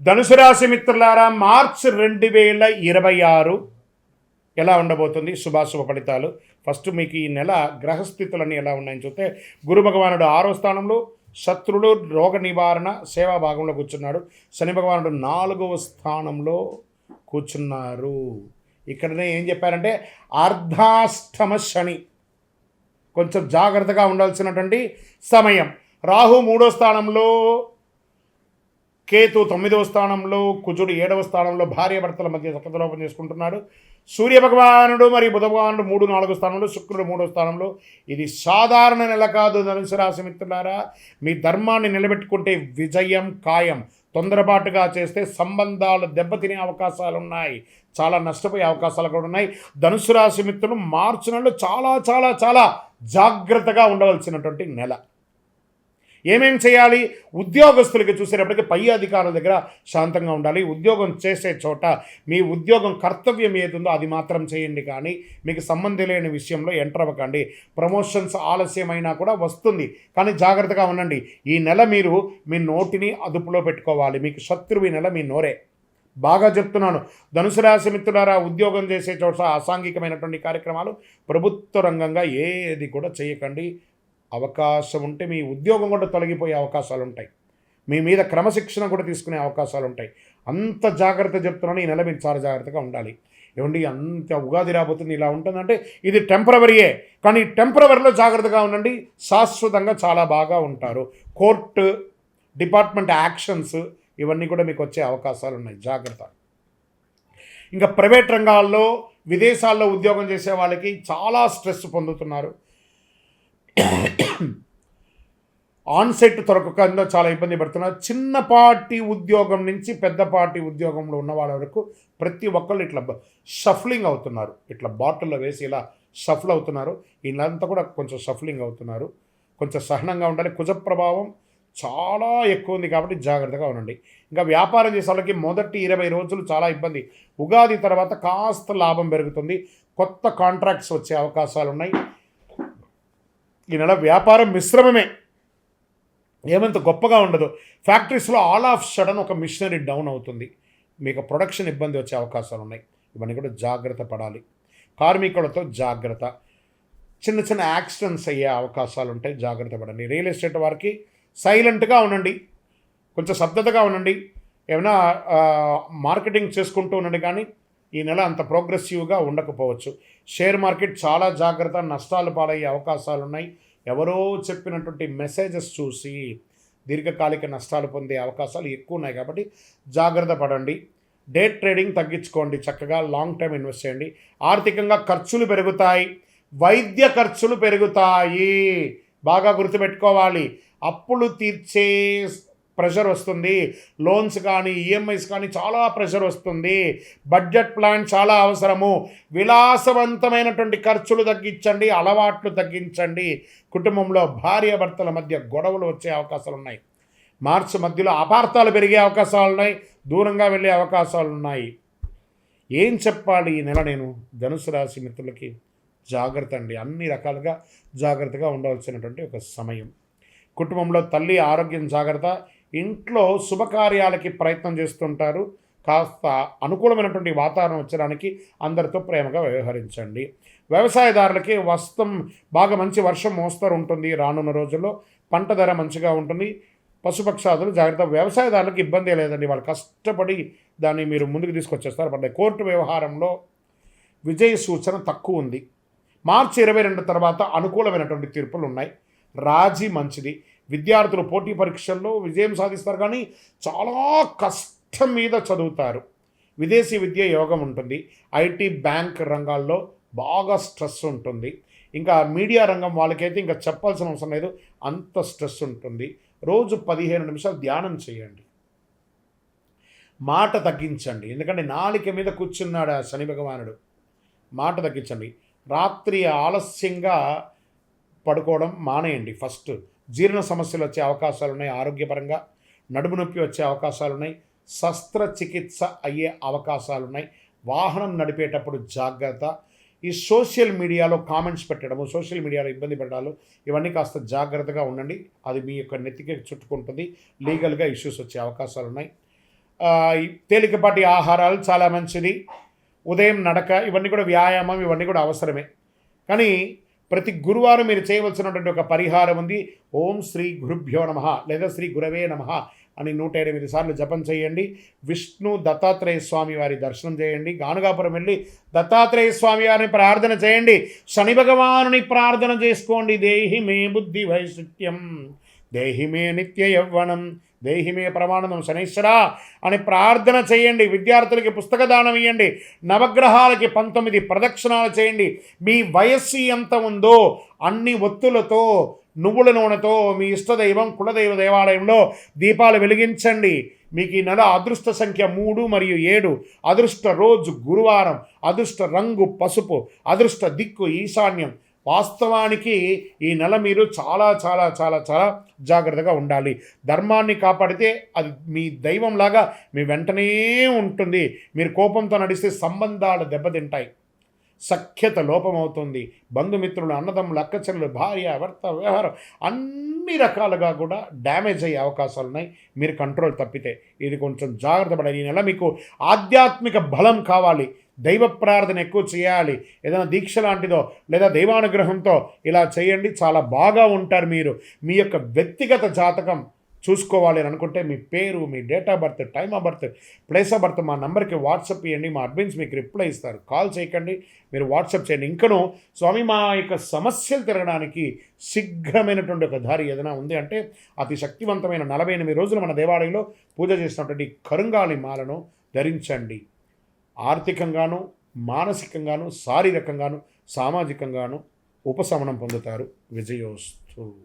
ధనుసు రాశి మిత్రులారా, మార్చి 2026 ఎలా ఉండబోతుంది? శుభాశుభ ఫలితాలు. ఫస్ట్ మీకు ఈ నెల గ్రహస్థితులన్నీ ఎలా ఉన్నాయని చూస్తే, గురు భగవానుడు 6వ స్థానంలో, శత్రులు, రోగ నివారణ, సేవా భాగంలో కూర్చున్నాడు. శని భగవానుడు 4వ స్థానంలో కూర్చున్నారు. ఇక్కడనే ఏం చెప్పారంటే అర్ధాష్టమ శని, కొంచెం జాగ్రత్తగా ఉండాల్సినటువంటి సమయం. రాహు 3వ స్థానంలో, కేతు 9వ స్థానంలో, కుజుడు 7వ స్థానంలో భార్యాభర్తల మధ్య సకదలోపం చేసుకుంటున్నాడు. సూర్య భగవానుడు మరియు బుధ భగవానుడు 3, 4 స్థానంలో, శుక్రుడు 3వ స్థానంలో. ఇది సాధారణ నెల కాదు ధనుసు రాశి మిత్రులారా. మీ ధర్మాన్ని నిలబెట్టుకుంటే విజయం ఖాయం. తొందరపాటుగా చేస్తే సంబంధాలు దెబ్బతినే అవకాశాలు ఉన్నాయి, చాలా నష్టపోయే అవకాశాలు కూడా ఉన్నాయి. ధనుసు రాశి మిత్రులు మార్చి నెలలో చాలా చాలా చాలా జాగ్రత్తగా ఉండవలసినటువంటి నెల. ఏమేం చేయాలి? ఉద్యోగస్తులకి చూసేటప్పటికి పై అధికారుల దగ్గర శాంతంగా ఉండాలి. ఉద్యోగం చేసే చోట మీ ఉద్యోగం కర్తవ్యం ఏదుందో అది మాత్రం చేయండి, కానీ మీకు సంబంధం లేని విషయంలో ఎంటర్ అవ్వకండి. ప్రమోషన్స్ ఆలస్యమైనా కూడా వస్తుంది, కానీ జాగ్రత్తగా ఉండండి. ఈ నెల మీరు మీ నోటిని అదుపులో పెట్టుకోవాలి. మీకు శత్రువు ఈ నెల మీ నోరే. బాగా చెప్తున్నాను ధనుసు రాశి మిత్రులారా, ఉద్యోగం చేసే చోట అసాంఘికమైనటువంటి కార్యక్రమాలు, ప్రభుత్వ రంగంగా ఏది కూడా చేయకండి. అవకాశం ఉంటే మీ ఉద్యోగం కూడా తొలగిపోయే అవకాశాలు ఉంటాయి. మీ మీద క్రమశిక్షణ కూడా తీసుకునే అవకాశాలు ఉంటాయి. అంత జాగ్రత్త చెప్తున్నాను. ఈ నెల మీరు చాలా జాగ్రత్తగా ఉండాలి. ఏమండి, అంత ఉగాది రాబోతుంది, ఇలా ఉంటుందంటే ఇది టెంపరవరీయే, కానీ టెంపరవరీలో జాగ్రత్తగా ఉండండి. శాశ్వతంగా చాలా బాగా ఉంటారు. కోర్టు, డిపార్ట్మెంట్ యాక్షన్స్ ఇవన్నీ కూడా మీకు వచ్చే అవకాశాలు ఉన్నాయి. జాగ్రత్త. ఇంకా ప్రైవేట్ రంగాల్లో, విదేశాల్లో ఉద్యోగం చేసే వాళ్ళకి చాలా స్ట్రెస్ పొందుతున్నారు. ఆన్సెట్ దొరకకుండా చాలా ఇబ్బంది పడుతున్నారు. చిన్నపాటి ఉద్యోగం నుంచి పెద్దపాటి ఉద్యోగంలో ఉన్న వాళ్ళ వరకు ప్రతి ఒక్కళ్ళు ఇట్లా షఫ్లింగ్ అవుతున్నారు. ఇట్లా బాటిల్లో వేసి ఇలా షఫల్ అవుతున్నారు. వీళ్ళంతా కూడా కొంచెం షఫ్లింగ్ అవుతున్నారు. కొంచెం సహనంగా ఉండాలి. కుజ ప్రభావం చాలా ఎక్కువ ఉంది కాబట్టి జాగ్రత్తగా ఉండండి. ఇంకా వ్యాపారం చేసే వాళ్ళకి మొదటి 20 రోజులు చాలా ఇబ్బంది. ఉగాది తర్వాత కాస్త లాభం పెరుగుతుంది. కొత్త కాంట్రాక్ట్స్ వచ్చే అవకాశాలు ఉన్నాయి. ఈ నెల వ్యాపారం మిశ్రమమే, ఏమంత గొప్పగా ఉండదు. ఫ్యాక్టరీస్లో ఆల్ ఆఫ్ సడన్ ఒక మిషనరీ డౌన్ అవుతుంది. మీకు ప్రొడక్షన్ ఇబ్బంది వచ్చే అవకాశాలు ఉన్నాయి. ఇవన్నీ కూడా జాగ్రత్త పడాలి. కార్మికులతో జాగ్రత్త. చిన్న చిన్న యాక్సిడెంట్స్ అయ్యే అవకాశాలు ఉంటాయి, జాగ్రత్త పడండి. రియల్ ఎస్టేట్ వారికి సైలెంట్గా ఉండండి, కొంచెం శబ్దతగా ఉండండి. ఏమైనా మార్కెటింగ్ చేసుకుంటూ ఉండండి, కానీ ఈ నెల అంత ప్రోగ్రెసివ్గా ఉండకపోవచ్చు. షేర్ మార్కెట్ చాలా జాగ్రత్త, నష్టాలు పాలయ్యే అవకాశాలు ఉన్నాయి. ఎవరో చెప్పినటువంటి మెసేజెస్ చూసి దీర్ఘకాలిక నష్టాలు పొందే అవకాశాలు ఎక్కువ ఉన్నాయి కాబట్టి జాగ్రత్త పడండి. డే ట్రేడింగ్ తగ్గించుకోండి, చక్కగా లాంగ్ టైం ఇన్వెస్ట్ చేయండి. ఆర్థికంగా ఖర్చులు పెరుగుతాయి, వైద్య ఖర్చులు పెరుగుతాయి. బాగా గుర్తుపెట్టుకోవాలి. అప్పులు తీర్చే ప్రెషర్ వస్తుంది. లోన్స్ కానీ ఈఎంఐస్ కానీ చాలా ప్రెషర్ వస్తుంది. బడ్జెట్ ప్లాన్ చాలా అవసరము. విలాసవంతమైనటువంటి ఖర్చులు తగ్గించండి, అలవాట్లు తగ్గించండి. కుటుంబంలో భార్యాభర్తల మధ్య గొడవలు వచ్చే అవకాశాలు ఉన్నాయి. మార్చి మధ్యలో అపార్థాలు పెరిగే అవకాశాలు ఉన్నాయి, దూరంగా వెళ్ళే అవకాశాలు ఉన్నాయి. ఏం చెప్పాలి ఈ నెల నేను ధనుసు రాశి మిత్రులకి? జాగ్రత్త అండి, అన్ని రకాలుగా జాగ్రత్తగా ఉండవలసినటువంటి ఒక సమయం. కుటుంబంలో తల్లి ఆరోగ్యం జాగ్రత్త. ఇంట్లో శుభకార్యాలకి ప్రయత్నం చేస్తుంటారు. కాస్త అనుకూలమైనటువంటి వాతావరణం వచ్చడానికి అందరితో ప్రేమగా వ్యవహరించండి. వ్యవసాయదారులకి బాగా మంచి వర్షం మోస్తరు ఉంటుంది. రానున్న రోజుల్లో పంట ధర మంచిగా ఉంటుంది. పశుపక్షాదులు జాగ్రత్త. వ్యవసాయదారులకు ఇబ్బంది లేదండి, వాళ్ళు కష్టపడి దాన్ని మీరు ముందుకు తీసుకొచ్చేస్తారు. పడ్డ కోర్టు వ్యవహారంలో విజయ సూచన తక్కువ ఉంది. మార్చి 22 తర్వాత అనుకూలమైనటువంటి తీర్పులు ఉన్నాయి. రాజీ మంచిది. విద్యార్థులు పోటీ పరీక్షల్లో విజయం సాధిస్తారు, కానీ చాలా కష్టం మీద చదువుతారు. విదేశీ విద్య యోగం ఉంటుంది. ఐటీ, బ్యాంక్ రంగాల్లో బాగా స్ట్రెస్ ఉంటుంది. ఇంకా మీడియా రంగం వాళ్ళకైతే ఇంకా చెప్పాల్సిన అవసరం లేదు, అంత స్ట్రెస్ ఉంటుంది. రోజు 15 నిమిషాలు ధ్యానం చేయండి. మాట తగ్గించండి, ఎందుకంటే నాలిక మీద కూర్చున్నాడు ఆ శని భగవానుడు. మాట తగ్గించండి. రాత్రి ఆలస్యంగా పడుకోవడం మానేయండి. ఫస్ట్ జీర్ణ సమస్యలు వచ్చే అవకాశాలు ఉన్నాయి. ఆరోగ్యపరంగా నడుము నొప్పి వచ్చే అవకాశాలు ఉన్నాయి. శస్త్రచికిత్స అయ్యే అవకాశాలు ఉన్నాయి. వాహనం నడిపేటప్పుడు జాగ్రత్త. ఈ సోషల్ మీడియాలో కామెంట్స్ పెట్టడము, సోషల్ మీడియాలో ఇబ్బంది పెట్టడాలు, ఇవన్నీ కాస్త జాగ్రత్తగా ఉండండి. అది మీ యొక్క నెత్తికి చుట్టుకుంటుంది. లీగల్గా ఇష్యూస్ వచ్చే అవకాశాలు ఉన్నాయి. ఈ తేలికపాటి ఆహారాలు చాలా మంచిది. ఉదయం నడక, ఇవన్నీ కూడా వ్యాయామం, ఇవన్నీ కూడా అవసరమే. కానీ ప్రతి గురువారం మీరు చేయవలసినటువంటి ఒక పరిహారం ఉంది. ఓం శ్రీ గురుభ్యో నమః లేదా శ్రీ గురవే నమః అని 108 సార్లు జపం చేయండి. విష్ణు దత్తాత్రేయ స్వామి వారి దర్శనం చేయండి. గానుగాపురం వెళ్ళి దత్తాత్రేయ స్వామి వారిని ప్రార్థన చేయండి. శని భగవానుని ప్రార్థన చేసుకోండి. దేహి మే బుద్ధి వైశిట్యం, దేహి మే నిత్య యవ్వనం, దేహి మే ప్రమాణం శనీశ్వర అని ప్రార్థన చేయండి. విద్యార్థులకి పుస్తక దానం ఇవ్వండి. నవగ్రహాలకి 19 ప్రదక్షిణాలు చేయండి. మీ వయస్సు ఎంత ఉందో అన్ని ఒత్తులతో, నువ్వుల నూనెతో మీ ఇష్టదైవం కులదైవ దేవాలయంలో దీపాలు వెలిగించండి. మీకు ఈ నెల అదృష్ట సంఖ్య 3 మరియు 7, అదృష్ట రోజు గురువారం, అదృష్ట రంగు పసుపు, అదృష్ట దిక్కు ఈశాన్యం. వాస్తవానికి ఈ నెల మీరు చాలా చాలా చాలా చాలా జాగ్రత్తగా ఉండాలి. ధర్మాన్ని కాపాడితే అది మీ దైవంలాగా మీ వెంటనే ఉంటుంది. మీరు కోపంతో నడిస్తే సంబంధాలు దెబ్బతింటాయి, సఖ్యత లోపమవుతుంది, బంధుమిత్రులు, అన్నదమ్ములు, అక్కచెల్లెలు, భార్య, భర్త వ్యవహారం అన్ని రకాలుగా కూడా డ్యామేజ్ అయ్యే అవకాశాలు ఉన్నాయి మీరు కంట్రోల్ తప్పితే. ఇది కొంచెం జాగ్రత్త పడాలి. ఈ నెల మీకు ఆధ్యాత్మిక బలం కావాలి, దైవ ప్రార్థన ఎక్కువ చేయాలి. ఏదైనా దీక్ష లాంటిదో లేదా దైవానుగ్రహంతో ఇలా చేయండి, చాలా బాగా ఉంటారు మీరు. మీ యొక్క వ్యక్తిగత జాతకం చూసుకోవాలి అని అనుకుంటే మీ పేరు, మీ date of birth, time of birth, place of birth మా నెంబర్కి వాట్సాప్ ఇవ్వండి. మా అడ్మిన్స్ మీకు రిప్లై ఇస్తారు. కాల్ చేయకండి, మీరు వాట్సాప్ చేయండి. ఇంకనూ స్వామి మా యొక్క సమస్యలు తిరగడానికి శీఘ్రమైనటువంటి ఒక దారి ఏదైనా ఉంది అంటే అతి శక్తివంతమైన 48 రోజులు మన దేవాలయంలో పూజ చేసినటువంటి కరుంగాలి మాలను ధరించండి. ఆర్థికంగాను, మానసికంగాను, శారీరకంగాను, సామాజికంగాను ఉపశమనం పొందుతారు. విజయోస్తు.